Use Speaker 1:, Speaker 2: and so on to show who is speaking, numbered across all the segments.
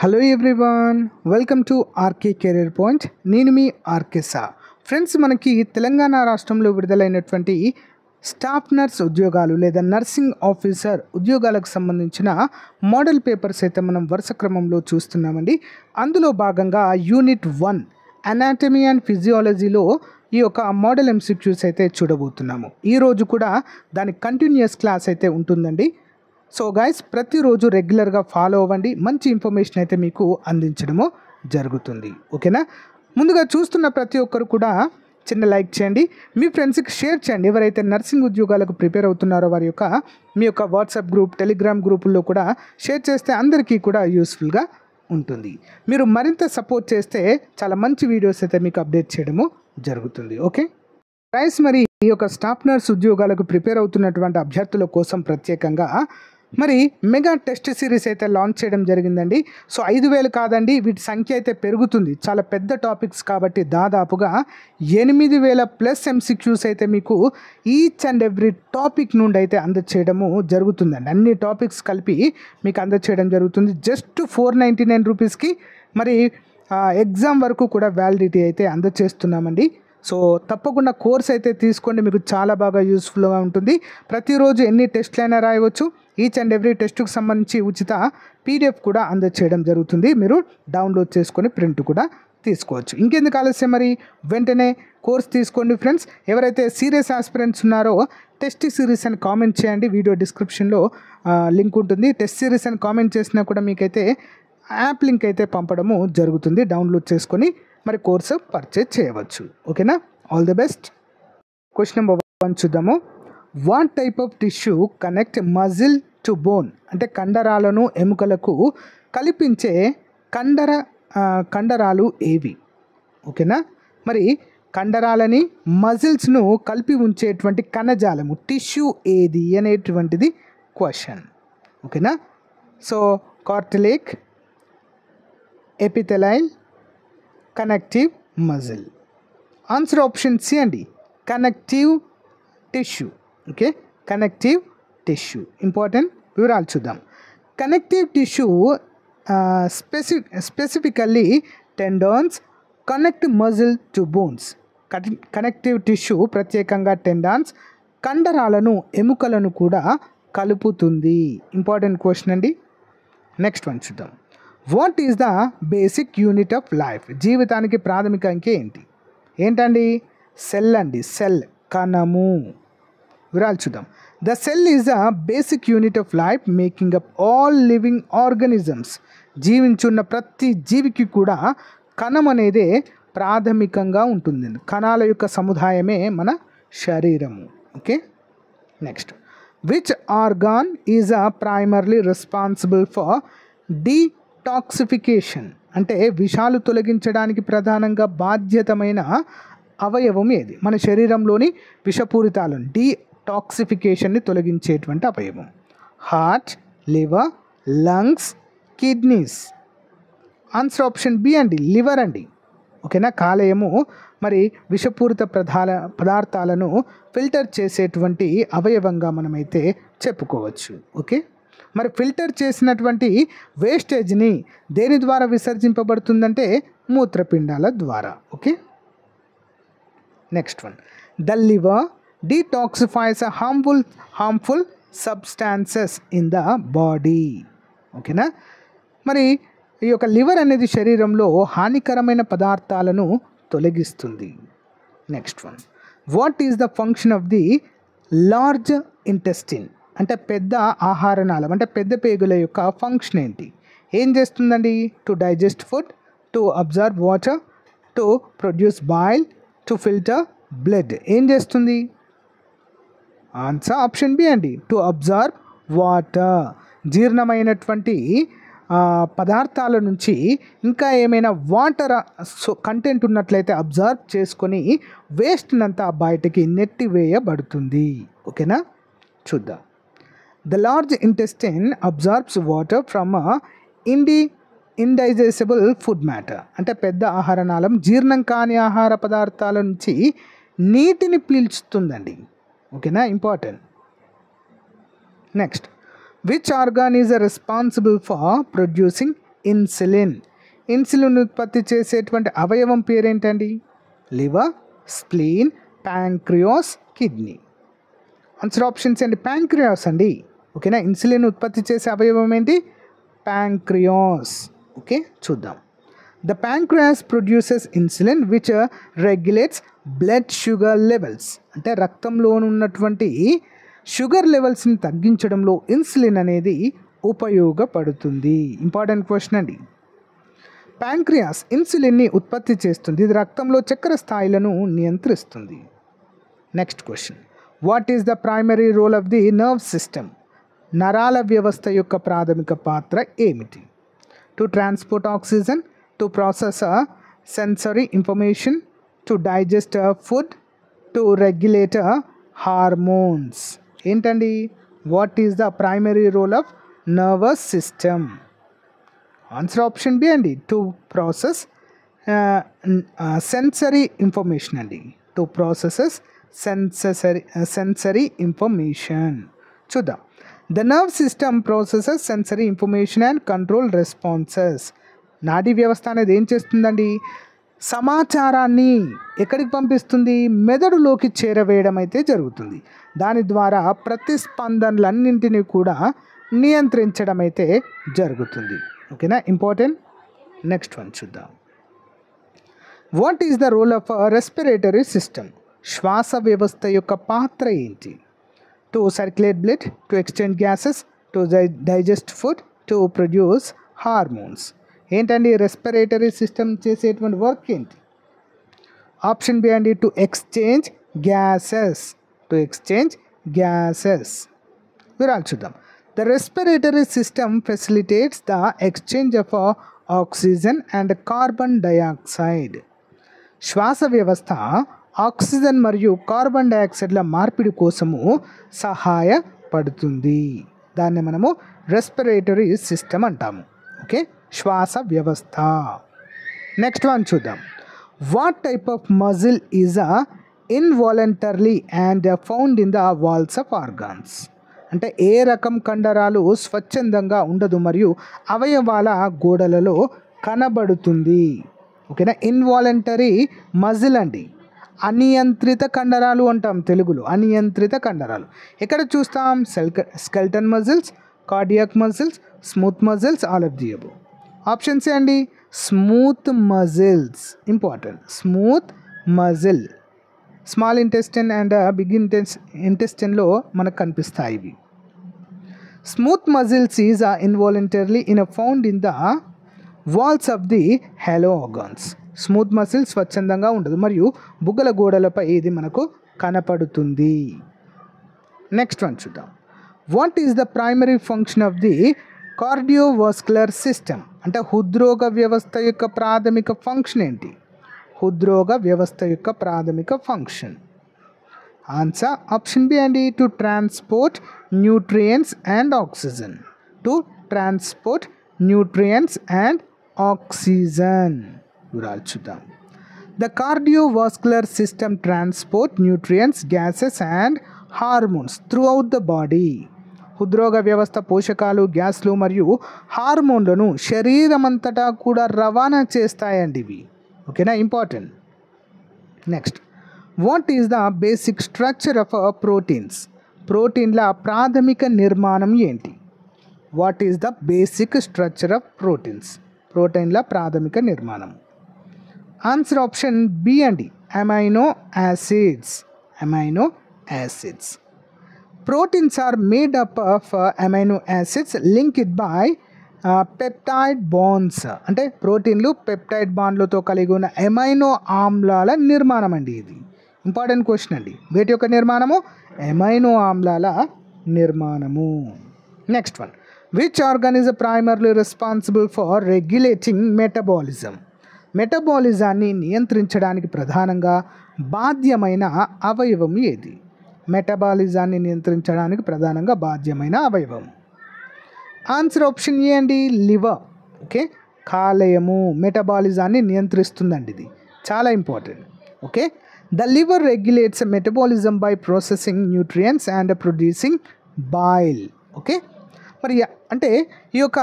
Speaker 1: Hello everyone, welcome to RK career point. నేను మీ RK సా. Friends, మనకి తెలంగాణ రాష్ట్రంలో విడుదలైనటువంటి స్టాఫ్ నర్స్ ఉద్యోగాలు లేదా నర్సింగ్ ఆఫీసర్ ఉద్యోగాలకు సంబంధించిన మోడల్ పేపర్స్ అయితే మనం వరుస క్రమంలో చూస్తున్నామండి. అందులో భాగంగా యూనిట్ 1 అనాటమీ అండ్ ఫిజియాలజీలో ఈ యొక్క మోడల్ ఎంసీక్యూస్ అయితే చూడబోతున్నాము. ఈరోజు కూడా దాని కంటిన్యూస్ క్లాస్ అయితే ఉంటుందండి. సో గైస్, ప్రతిరోజు రెగ్యులర్గా ఫాలో అవ్వండి. మంచి ఇన్ఫర్మేషన్ అయితే మీకు అందించడము జరుగుతుంది. ఓకేనా? ముందుగా చూస్తున్న ప్రతి ఒక్కరు కూడా చిన్న లైక్ చేయండి, మీ ఫ్రెండ్స్కి షేర్ చేయండి. ఎవరైతే నర్సింగ్ ఉద్యోగాలకు ప్రిపేర్ అవుతున్నారో వారి యొక్క మీ యొక్క వాట్సాప్ గ్రూప్, టెలిగ్రామ్ గ్రూపుల్లో కూడా షేర్ చేస్తే అందరికీ కూడా యూస్ఫుల్గా ఉంటుంది. మీరు మరింత సపోర్ట్ చేస్తే చాలా మంచి వీడియోస్ అయితే మీకు అప్డేట్ చేయడము జరుగుతుంది. ఓకే గైస్, మరి ఈ యొక్క స్టాఫ్ నర్స్ ఉద్యోగాలకు ప్రిపేర్ అవుతున్నటువంటి అభ్యర్థుల కోసం ప్రత్యేకంగా మరి మెగా టెస్ట్ సిరీస్ అయితే లాంచ్ చేయడం జరిగిందండి. సో 5,000 కాదండి, వీటి సంఖ్య అయితే పెరుగుతుంది. చాలా పెద్ద టాపిక్స్ కాబట్టి దాదాపుగా 8,000+ ఎంసీక్యూస్ అయితే మీకు ఈచ్ అండ్ ఎవ్రీ టాపిక్ నుండి అయితే అందచేయడము జరుగుతుందండి. అన్ని టాపిక్స్ కలిపి మీకు అందచేయడం జరుగుతుంది. జస్ట్ 499 రూపీస్కి మరి ఎగ్జామ్ వరకు కూడా వ్యాలిడిటీ అయితే అందచేస్తున్నామండి. సో తప్పకుండా కోర్స్ అయితే తీసుకోండి, మీకు చాలా బాగా యూస్ఫుల్గా ఉంటుంది. ప్రతిరోజు ఎన్ని టెస్ట్లైనా రాయవచ్చు. ఈచ్ అండ్ ఎవ్రీ టెస్ట్కి సంబంధించి ఉచిత పీడిఎఫ్ కూడా అందచేయడం జరుగుతుంది. మీరు డౌన్లోడ్ చేసుకొని ప్రింట్ కూడా తీసుకోవచ్చు. ఇంకెందుకు ఆలస్యం, మరి వెంటనే కోర్స్ తీసుకోండి ఫ్రెండ్స్. ఎవరైతే సీరియస్ ఆస్పిరెంట్స్ ఉన్నారో టెస్ట్ సిరీస్ అని కామెంట్ చేయండి. వీడియో డిస్క్రిప్షన్లో లింక్ ఉంటుంది. టెస్ట్ సిరీస్ అని కామెంట్ చేసినా కూడా మీకైతే యాప్ లింక్ అయితే పంపడము జరుగుతుంది. డౌన్లోడ్ చేసుకొని మరి కోర్సు పర్చేజ్ చేయవచ్చు. ఓకేనా? All the best. Question number 1 చూద్దాము. What type of tissue connect muscle to bone? అంటే కండరాలను ఎముకలకు కల్పించే కండరాలు ఏవి? ఓకేనా? మరి కండరాలని మజిల్స్ను కలిపి ఉంచేటువంటి కణజాలము టిష్యూ ఏది అనేటువంటిది క్వశ్చన్. ఓకేనా? So cartilage, epithelial, connective muscle. Answer option C అండి, connective tissue. Okay, connective tissue important. వివరాలు చూద్దాం. Connective tissue specifically tendons connect muscle to bones. Connective tissue ప్రత్యేకంగా టెండాన్స్ కండరాలను ఎముకలను కూడా కలుపుతుంది. ఇంపార్టెంట్ క్వశ్చన్ అండి. నెక్స్ట్ వన్ చూద్దాం. What is the basic unit of life? జీవితానికి ప్రాథమిక అంకె ఏంటి? ఏంటండి? సెల్ అండి, సెల్, కణము. వివరాలు చూద్దాం. The cell is the basic unit of life making up all living organisms. జీవించున్న ప్రతి జీవికి కూడా కణం అనేదే ప్రాథమికంగా ఉంటుంది. కణాల యొక్క సముదాయమే మన శరీరము. Okay, next. Which organ is primarily responsible for detoxification? అంటే విషాలు తొలగించడానికి ప్రధానంగా బాధ్యతమైన అవయవం ఏది? మన శరీరంలోని విషపూరితాలను డీటాక్సిఫికేషన్ని తొలగించేటువంటి అవయవం. Heart, liver, lungs, kidneys. Answer option B అండి, లివర్ అండి. ఓకేనా? కాలేయము మరి విషపూరిత పదార్థాలను ఫిల్టర్ చేసేటువంటి అవయవంగా మనమైతే చెప్పుకోవచ్చు. ఓకే, మరి ఫిల్టర్ చేసినటువంటి వేస్టేజ్ని దేని ద్వారా విసర్జింపబడుతుందంటే మూత్రపిండాల ద్వారా. Okay, next one. The liver detoxifies harmful substances in the body. ఓకేనా? మరి ఈ యొక్క లివర్ అనేది శరీరంలో హానికరమైన పదార్థాలను తొలగిస్తుంది. Next one. What is the function of the large intestine? అంటే పెద్ద ఆహార నాళం, అంటే పెద్ద పేగుల యొక్క ఫంక్షన్ ఏంటి? ఏం చేస్తుందండి? To digest food, to observe water, to produce boil, to filter blood. ఏం చేస్తుంది? ఆన్సర్ ఆప్షన్ బి అండి, టు అబ్జర్వ్ వాటర్. జీర్ణమైనటువంటి పదార్థాల నుంచి ఇంకా ఏమైనా వాటర్ కంటెంట్ ఉన్నట్లయితే అబ్జర్వ్ చేసుకొని వేస్ట్నంతా బయటకి నెట్టివేయబడుతుంది. ఓకేనా? చూద్దాం. The large intestine absorbs water from indigestible food matter. అంటే పెద్ద ఆహార నాళం జీర్ణం కాని ఆహార పదార్థాల నుంచి నీటిని పీల్చుతుందండి. ఓకేనా? Important. Next. Which organ is responsible for producing insulin. Insulin ఉత్పత్తి చేసేటువంటి అవయవం పేరేంటండి? Liver, spleen, pancreas, kidney. Answer options అండి ప్యాంక్రియాస్ అండి. ఓకేనా, ఇన్సులిన్ ఉత్పత్తి చేసే అవయవం ఏంటి? ప్యాంక్రియాస్. ఓకే, చూద్దాం. The pancreas produces insulin which regulates blood sugar levels. అంటే రక్తంలో ఉన్నటువంటి షుగర్ లెవెల్స్ని తగ్గించడంలో ఇన్సులిన్ అనేది ఉపయోగపడుతుంది. ఇంపార్టెంట్ క్వశ్చన్ అండి. ప్యాంక్రియాస్ ఇన్సులిన్ని ఉత్పత్తి చేస్తుంది. ఇది రక్తంలో చక్కెర స్థాయిలను నియంత్రిస్తుంది. Next question, what is the primary role of the nerve system? నరాల వ్యవస్థ యొక్క ప్రాథమిక పాత్ర ఏమిటి? To transport oxygen, to process sensory information, to digest food, to regulate hormones. ఏంటండి? What is the primary role of nervous system? Answer option B అండి, to process sensory information అండి. To processes sensory information. చూద్దాం. The nerve system processes sensory information and control responses. నాడీ వ్యవస్థ అనేది ఏం చేస్తుందండి? సమాచారాన్ని ఎక్కడికి పంపిస్తుంది? మెదడులోకి చేరవేయడం అయితే జరుగుతుంది. దాని ద్వారా ప్రతిస్పందనలన్నింటినీ కూడా నియంత్రించడం అయితే జరుగుతుంది. ఓకేనా, ఇంపార్టెంట్. నెక్స్ట్ వన్ చూద్దాం. What is the role of respiratory system? శ్వాస వ్యవస్థ యొక్క పాత్ర ఏంటి? To circulate blood, to exchange gases, to digest food, to produce hormones. ఏంటండి రెస్పిరేటరీ సిస్టమ్ చేసేటువంటి వర్క్ ఏంటి? ఆప్షన్ బి అండి, to exchange gases. To exchange gases. వివరాలు చూద్దాం. The respiratory system facilitates the exchange of oxygen and carbon dioxide. శ్వాస వ్యవస్థ oxygen మరియు carbon డయాక్సైడ్ల మార్పిడి కోసము సహాయపడుతుంది. దాన్ని మనము రెస్పిరేటరీ సిస్టమ్ అంటాము. ఓకే, శ్వాస వ్యవస్థ. నెక్స్ట్ వన్ చూద్దాం. What type of muscle is involuntarily and found in the walls of organs? అంటే ఏ రకం కండరాలు స్వచ్ఛందంగా ఉండదు మరియు అవయవాల గోడలలో కనబడుతుంది? ఓకేనా, ఇన్వాలంటరీ మజిల్ అండి. అనియంత్రిత కండరాలు అంటాం తెలుగులో, అనియంత్రిత కండరాలు. ఎక్కడ చూస్తాం? Skeleton muscles, cardiac muscles, smooth muscles, all of the above. Options అండి smooth muscles. Important, smooth muscle. Small intestine and big ఇంటెస్టైన్లో మనకు కనిపిస్తాయి ఇవి. Smooth muscles is involuntarily found in the walls of the hollow organs. Smooth muscle స్వచ్ఛందంగా ఉండదు మరియు బుగ్గల గోడలపై ఇది మనకు కనపడుతుంది. నెక్స్ట్ వన్ చూద్దాం. What is the primary function of the cardiovascular system? అంటే హృద్రోగ వ్యవస్థ యొక్క ప్రాథమిక ఫంక్షన్ ఏంటి? హృద్రోగ వ్యవస్థ యొక్క ప్రాథమిక ఫంక్షన్. ఆన్సర్ ఆప్షన్ బి అండి, to transport nutrients and oxygen. To transport nutrients and oxygen. వివరాలు చూద్దాం. The cardiovascular system transport nutrients, gases and hormones throughout the body. హృద్రోగ వ్యవస్థ పోషకాలు, గ్యాస్లు మరియు హార్మోన్లను శరీరమంతటా కూడా రవాణా చేస్తాయండి ఇవి. ఓకేనా, important. Next, what is the basic structure of proteins? ప్రోటీన్ల ప్రాథమిక నిర్మాణం ఏంటి? What is the basic structure of proteins? ప్రోటీన్ల ప్రాథమిక నిర్మాణం. ఆన్సర్ ఆప్షన్ బి అండి, amino acids. Amino acids. Proteins are made up of amino acids linked by peptide bonds. అంటే ప్రోటీన్లు పెప్టైడ్ బాండ్లతో కలిగి ఉన్న ఎమైనో ఆమ్లాల నిర్మాణం అండి ఇది. ఇంపార్టెంట్ క్వశ్చన్ అండి. వేటి యొక్క నిర్మాణము? ఎమైనో ఆమ్లాల నిర్మాణము. Next one, which organ is primarily responsible for regulating metabolism? మెటబాలిజాన్ని నియంత్రించడానికి ప్రధానంగా బాధ్యమైన అవయవం ఏది? మెటబాలిజాన్ని నియంత్రించడానికి ప్రధానంగా బాధ్యమైన అవయవం. ఆన్సర్ ఆప్షన్ ఏ అండి, లివర్. ఓకే, కాలేయము మెటబాలిజాన్ని నియంత్రిస్తుందండి, ఇది చాలా important. Okay, the liver regulates metabolism by processing nutrients and producing boil. Okay, మరి అంటే ఈ యొక్క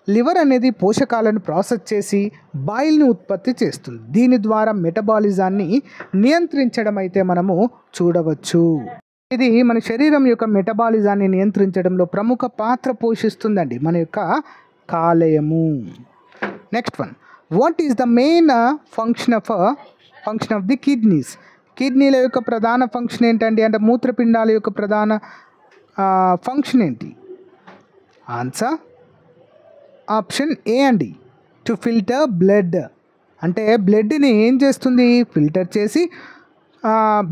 Speaker 1: లివర్ అనేది పోషకాలను ప్రాసెస్ చేసి బాయిల్ని ఉత్పత్తి చేస్తుంది. దీని ద్వారా మెటబాలిజాన్ని నియంత్రించడం అయితే మనము చూడవచ్చు. ఇది మన శరీరం యొక్క మెటబాలిజాన్ని నియంత్రించడంలో ప్రముఖ పాత్ర పోషిస్తుందండి మన యొక్క కాలేయము. Next one, what is the main function of the kidneys? కిడ్నీల యొక్క ప్రధాన ఫంక్షన్ ఏంటండి అంటే మూత్రపిండాల యొక్క ప్రధాన ఫంక్షన్ ఏంటి? ఆన్సర్ ఆప్షన్ ఏ అండి, టు ఫిల్టర్ బ్లడ్. అంటే బ్లడ్ని ఏం చేస్తుంది? ఫిల్టర్ చేసి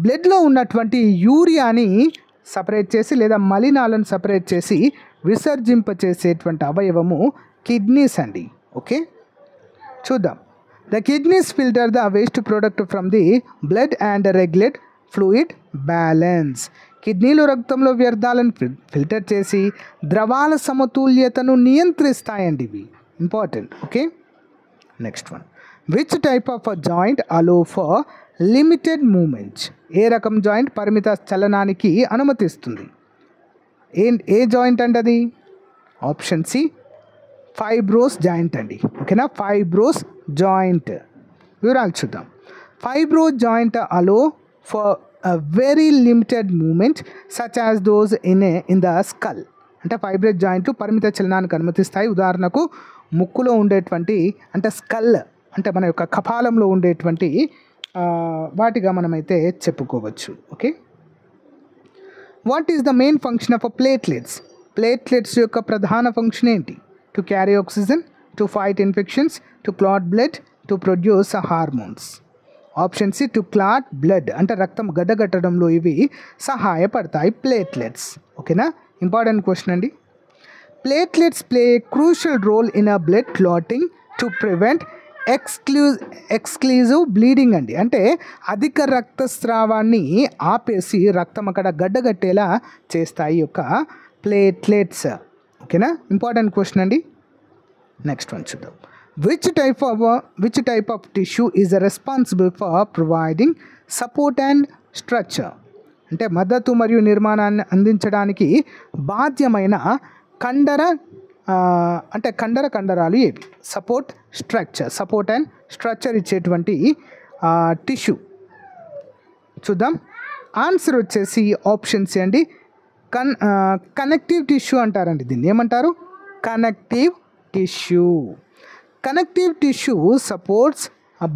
Speaker 1: బ్లడ్లో ఉన్నటువంటి యూరియాని సపరేట్ చేసి లేదా మలినాలను సపరేట్ చేసి విసర్జింపచేసేటువంటి అవయవము కిడ్నీస్ అండి. ఓకే, చూద్దాం. The kidneys filter the waste product from the blood and regulate fluid balance. కిడ్నీలు రక్తంలో వ్యర్థాలను ఫిల్టర్ చేసి ద్రవాల సమతుల్యతను నియంత్రిస్తాయండి ఇవి. Important. Okay, next one, which type of joint allow for limited movements? ఏ రకం జాయింట్ పరిమిత చలనానికి అనుమతిస్తుంది? ఏ జాయింట్ అండి అది? ఆప్షన్ సి, ఫైబ్రోస్ జాయింట్ అండి. ఓకేనా, ఫైబ్రోస్ జాయింట్. వివరాలు చూద్దాం. Fibrous joint allow for a very limited movement such as those in the skull. అంటే ఫైబ్రోస్ జాయింట్లు పరిమిత చలనానికి అనుమతిస్తాయి. ఉదాహరణకు ముక్కులో ఉండేటువంటి అంటే స్కల్ అంటే మన యొక్క కపాలంలో ఉండేటువంటి వాటిగా మనమైతే చెప్పుకోవచ్చు. Okay, what is the main function of platelets? Platelets యొక్క ప్రధాన ఫంక్షన్ ఏంటి? To carry oxygen, to fight infections, to clot blood, to produce hormones. Option C, to clot blood అంటే రక్తం గడ్డగట్టడంలో ఇవి సహాయపడతాయి ప్లేట్లెట్స్. ఓకేనా, ఇంపార్టెంట్ క్వశ్చన్ అండి. Platelets play a crucial role in a blood clotting to prevent exclusive bleeding అండి. అంటే అధిక రక్తస్రావాన్ని ఆపేసి రక్తం అక్కడ గడ్డగట్టేలా చేస్తాయి యొక్క ప్లేట్లెట్స్. ఓకేనా, ఇంపార్టెంట్ క్వశ్చన్ అండి. నెక్స్ట్ వన్ చూద్దాం. Which type of tissue is responsible for providing support and structure? అంటే మద్దతు మరియు నిర్మాణాన్ని అందించడానికి బాధ్యమైన కండరాలు ఏవి? సపోర్ట్ అండ్ స్ట్రక్చర్ ఇచ్చేటువంటి టిష్యూ. చూద్దాం. ఆన్సర్ వచ్చేసి ఆప్షన్ సి అండి, కనెక్టివ్ టిష్యూ అంటారండి. దీన్ని ఏమంటారు? Connective tissue. Connective tissue supports,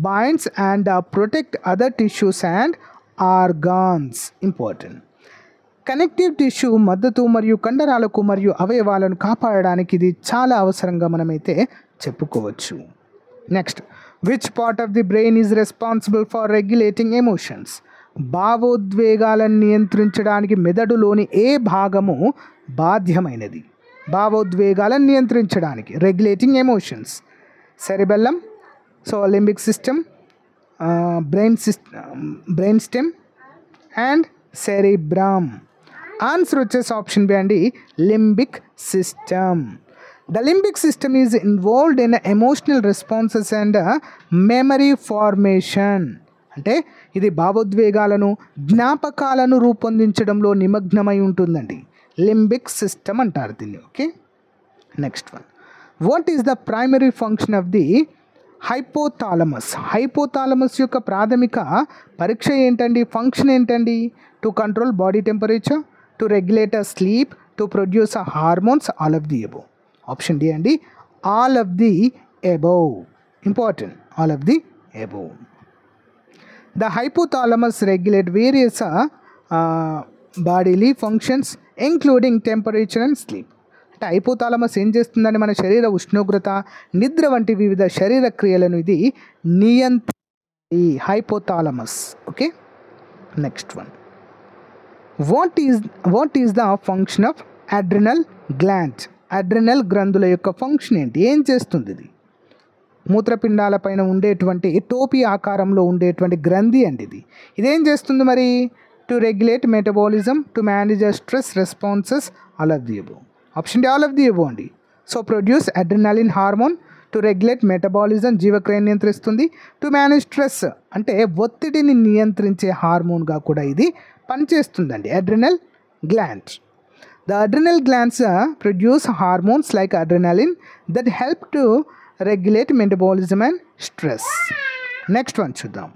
Speaker 1: binds and protect other tissues and organs. Important. Connective tissue మద్దతు మరియు కండరాలకు మరియు అవయవాలను కాపాడడానికి ఇది చాలా అవసరంగా మనమైతే చెప్పుకోవచ్చు. Next, which part of the brain is responsible for regulating emotions? భావోద్వేగాలను నియంత్రించడానికి మెదడులోని ఏ భాగము బాధ్యమైనది? భావోద్వేగాలను నియంత్రించడానికి regulating emotions. Cerebellum, so limbic system, brain stem and cerebrum. Answer వచ్చేసి ఆప్షన్ బి అండి, limbic system. The limbic system is involved in emotional responses and memory formation. అంటే ఇది భావోద్వేగాలను జ్ఞాపకాలను రూపొందించడంలో నిమగ్నమై ఉంటుందండి. లింబిక్ సిస్టమ్ అంటారు దీన్ని. Okay, next one, what is the primary function of the hypothalamus? Hypothalamus యొక్క ప్రాథమిక పరీక్ష ఏంటండి? ఫంక్షన్ ఏంటండి? To control body temperature, to regulate sleep, to produce hormones, all of the above. Option D అండి, all of the above. Important, all of the above. The hypothalamus regulate various bodily functions including temperature and sleep. అంటే hypothalamus ఏం చేస్తుందని మన శరీర ఉష్ణోగ్రత, నిద్ర వంటి వివిధ శరీర క్రియలను ఇది నియంత్రి hypothalamus. Okay, next one, what is the function of adrenal gland? Adrenal గ్రంథుల యొక్క ఫంక్షన్ ఏంటి? ఏం చేస్తుంది ఇది? మూత్రపిండాల పైన ఉండేటువంటి టోపీ ఆకారంలో ఉండేటువంటి గ్రంథి అండి ఇది. ఇదేం చేస్తుంది మరి? To regulate metabolism, to manage stress responses, all of the above. Option D, all of the above అండి. So produce adrenaline hormone, to regulate metabolism జీవక్రియను నియంత్రిస్తుంది, టు మేనేజ్ స్ట్రెస్ అంటే ఒత్తిడిని నియంత్రించే హార్మోన్గా కూడా ఇది పనిచేస్తుందండి adrenal gland. The adrenal glands produce hormones like adrenaline that help to regulate metabolism and stress. Next one చూద్దాం.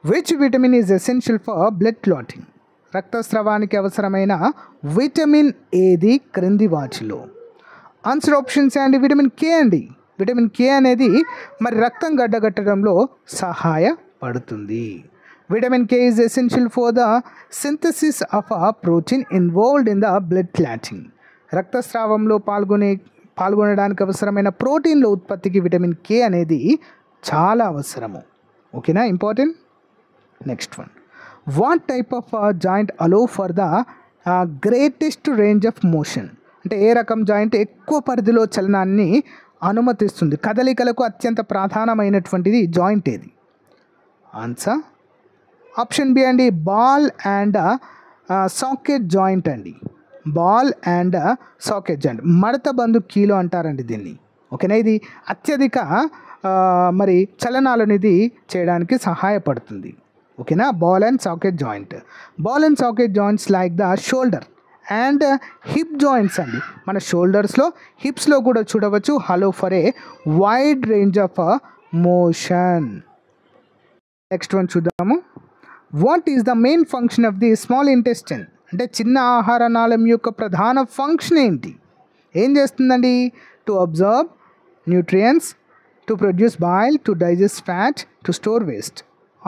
Speaker 1: Which vitamin is essential for blood clotting? రక్తస్రావానికి అవసరమైన విటమిన్ ఏది క్రింది వాటిలో? ఆన్సర్ ఆప్షన్స్ అండి విటమిన్ కే అండి. విటమిన్ కే అనేది మరి రక్తం గడ్డగట్టడంలో సహాయపడుతుంది. Vitamin K is essential for the synthesis of a protein involved in the blood clotting. రక్తస్రావంలో పాల్గొనడానికి అవసరమైన ప్రోటీన్ల ఉత్పత్తికి విటమిన్ కే అనేది చాలా అవసరము. ఓకేనా, important. Next one. What type of joint allow for the greatest range of motion? అంటే ఏ రకం జాయింట్ ఎక్కువ పరిధిలో చలనాన్ని అనుమతిస్తుంది? కదలికలకు అత్యంత ప్రధానమైనటువంటిది జాయింట్ ఏది? ఆన్సర్ ఆప్షన్ బి అండి, బాల్ అండ్ సాకెట్ జాయింట్ అండి. బాల్ అండ్ సాకెట్ జాయింట్, మడత బందు కీలు అంటారండి దీన్ని. ఓకేనా, ఇది అత్యధిక మరి చలనాలను ఇది చేయడానికి సహాయపడుతుంది. ఓకేనా, ball and socket joint. Ball and socket joints like the shoulder and hip joints అండి. మన షోల్డర్స్లో, హిప్స్లో కూడా చూడవచ్చు. Allow for a wide range of motion. Next one చూద్దాము. What is the main function of the small intestine? అంటే చిన్న ఆహార నాళం యొక్క ప్రధాన ఫంక్షన్ ఏంటి? ఏం చేస్తుందండి? To absorb nutrients, to produce boil, to digest fat, to store waste.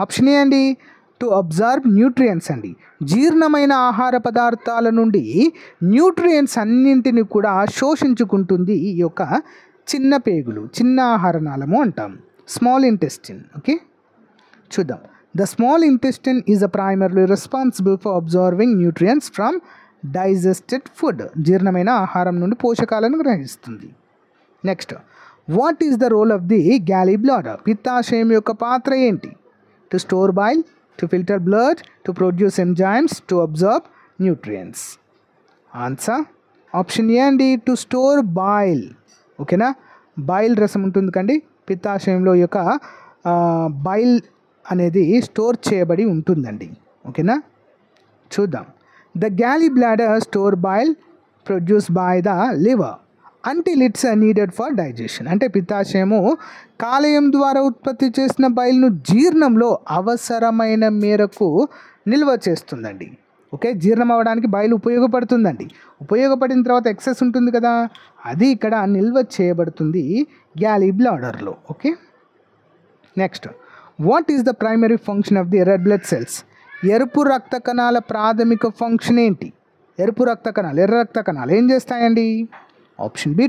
Speaker 1: Option A అండి, టు అబ్జర్వ్ న్యూట్రియంట్స్ అండి. జీర్ణమైన ఆహార పదార్థాల నుండి న్యూట్రియంట్స్ అన్నింటిని కూడా శోషించుకుంటుంది ఈ యొక్క చిన్న పేగులు, చిన్న ఆహార నాళము అంటాం, స్మాల్ ఇంటెస్టిన్. ఓకే, చూద్దాం. The small intestine is primarily responsible for absorbing nutrients from digested food. జీర్ణమైన ఆహారం నుండి పోషకాలను గ్రహిస్తుంది. Next, what is the role of the gall bladder? పిత్తాశయం యొక్క పాత్ర ఏంటి? To store bile, to filter blood, to produce enzymes, to absorb nutrients. Answer option A అండి, టు స్టోర్ బాయిల్. ఓకేనా, బాయిల్ రసం ఉంటుంది కండి పిత్తాశయంలో యొక్క బాయిల్ అనేది స్టోర్ చేయబడి ఉంటుందండి. ఓకేనా, చూద్దాం. The galley bladder store boil produce by the liver until it's needed for digestion. అంటే పిత్తాశయము కాలేయం ద్వారా ఉత్పత్తి చేసిన బైల్ను జీర్ణంలో అవసరమైన మేరకు నిల్వ చేస్తుందండి. ఓకే, జీర్ణం అవ్వడానికి బైల్ ఉపయోగపడుతుందండి. ఉపయోగపడిన తర్వాత ఎక్సెస్ ఉంటుంది కదా, అది ఇక్కడ నిల్వ చేయబడుతుంది గ్యాలీ బ్లాడర్లో. Okay, next. What is the primary function of the red blood cells? ఎరుపు రక్త కణాల ప్రాథమిక ఫంక్షన్ ఏంటి? ఎరుపు రక్త కణాలు, ఎర్ర రక్త కణాలు ఏం చేస్తాయండి? Option B,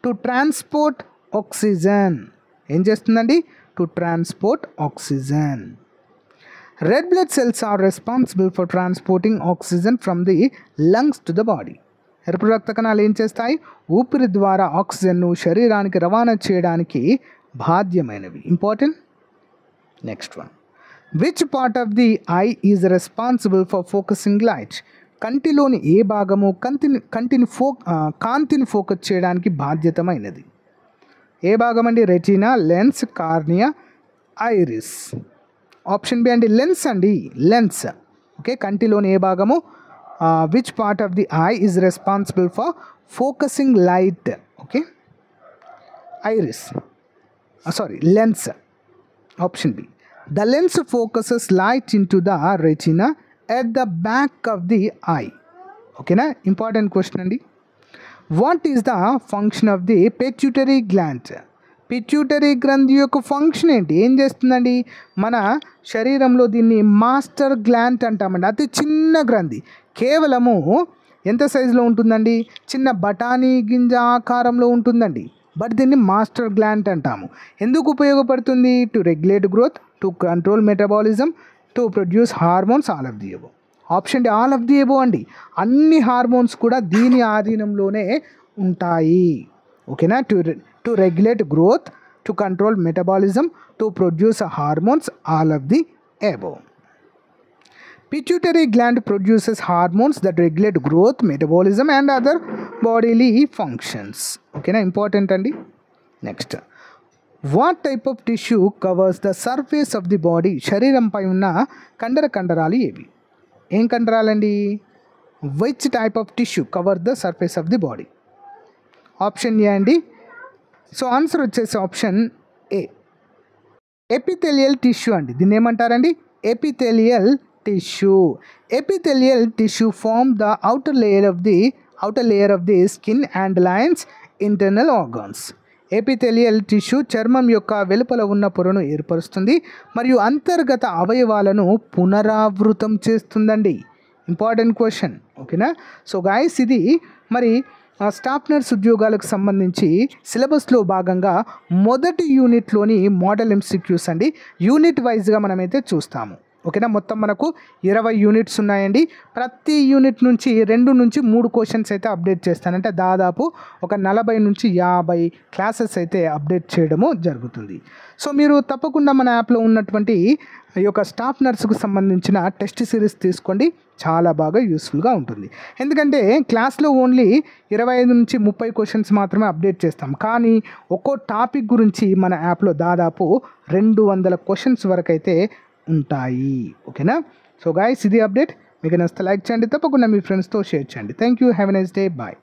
Speaker 1: to transport oxygen. ఏం చేస్తుందండి? To transport oxygen. Red blood cells are responsible for transporting oxygen from the lungs to the body. ఎరుపు రక్త కణాలు ఏం చేస్తాయి? ఊపిరి ద్వారా ఆక్సిజన్ను శరీరానికి రవాణా చేయడానికి బాధ్యమైనవి. Important. Next one. Which part of the eye is responsible for focusing light? కంటిలోని ఏ భాగము కాంతిని ఫోకస్ చేయడానికి బాధ్యతమైనది? ఏ భాగం అండి? Retina, lens, cornea, iris. Option B అండి, లెన్స్ అండి, లెన్స్. ఓకే, కంటిలోని ఏ భాగము, which part of the eye is responsible for focusing light? Okay, iris, sorry, lens. Option B. The lens focuses light into the retina at the back of the eye. ఓకేనా, important question అండి. What is the function of the pituitary gland? Pituitary గ్రంథి యొక్క function ఏంటి? ఏం చేస్తుందండి? మన శరీరంలో దీన్ని మాస్టర్ గ్లాండ్ అంటామండి. అతి చిన్న గ్రంథి, కేవలము ఎంత సైజులో ఉంటుందండి? చిన్న బఠానీ గింజ ఆకారంలో ఉంటుందండి. బట్ దీన్ని మాస్టర్ గ్లాండ్ అంటాము. ఎందుకు ఉపయోగపడుతుంది? To regulate growth, to control metabolism, to produce hormones, all of the above. Option D, all of the above అండి. అన్ని హార్మోన్స్ కూడా దీని ఆధీనంలోనే ఉంటాయి. ఓకేనా, to regulate growth, to control metabolism, to produce hormones, all of the above. Pituitary gland produces hormones that regulate growth, metabolism and other bodily functions. Okay na, important andi. Next, what type of tissue covers the surface of the body? శరీరం పై ఉన్న కండరాలు ఏవి? ఏం కండరాలండి? Which type of tissue cover the surface of the body? Option A అండి. So answer వచ్చేసి option A, epithelial tissue అండి. దీన్ని ఏమంటారండి? Epithelial tissue. Epithelial tissue form the outer layer of the skin and lines internal organs. Epithelial tissue చర్మం యొక్క వెలుపల ఉన్న పొరను ఏర్పరుస్తుంది మరియు అంతర్గత అవయవాలను పునరావృతం చేస్తుందండి. ఇంపార్టెంట్ క్వశ్చన్, ఓకేనా? సో గాయస్, ఇది మరి స్టాఫ్ నర్స్ ఉద్యోగాలకు సంబంధించి సిలబస్లో భాగంగా మొదటి యూనిట్లోని మోడల్ ఎంసీక్యూస్ అండి. యూనిట్ వైజ్గా మనమైతే చూస్తాము, ఓకేనా? మొత్తం మనకు 20 యూనిట్స్ ఉన్నాయండి. ప్రతి యూనిట్ నుంచి 2 నుంచి 3 క్వశ్చన్స్ అయితే అప్డేట్ చేస్తాను. అంటే దాదాపు ఒక 40 నుంచి 50 క్లాసెస్ అయితే అప్డేట్ చేయడము జరుగుతుంది. సో మీరు తప్పకుండా మన యాప్లో ఉన్నటువంటి ఈ యొక్క స్టాఫ్ నర్సుకు సంబంధించిన టెస్ట్ సిరీస్ తీసుకోండి, చాలా బాగా యూస్ఫుల్గా ఉంటుంది. ఎందుకంటే క్లాస్లో ఓన్లీ 25 నుంచి 30 క్వశ్చన్స్ మాత్రమే అప్డేట్ చేస్తాం, కానీ ఒక్కో టాపిక్ గురించి మన యాప్లో దాదాపు 200 క్వశ్చన్స్ వరకు అయితే ఉంటాయి, ఓకేనా? సో గాయస్, ఇది అప్డేట్. మీకు నచ్చితే లైక్ చేయండి, తప్పకుండా మీ ఫ్రెండ్స్తో షేర్ చేయండి. Thank you, have a nice day, bye.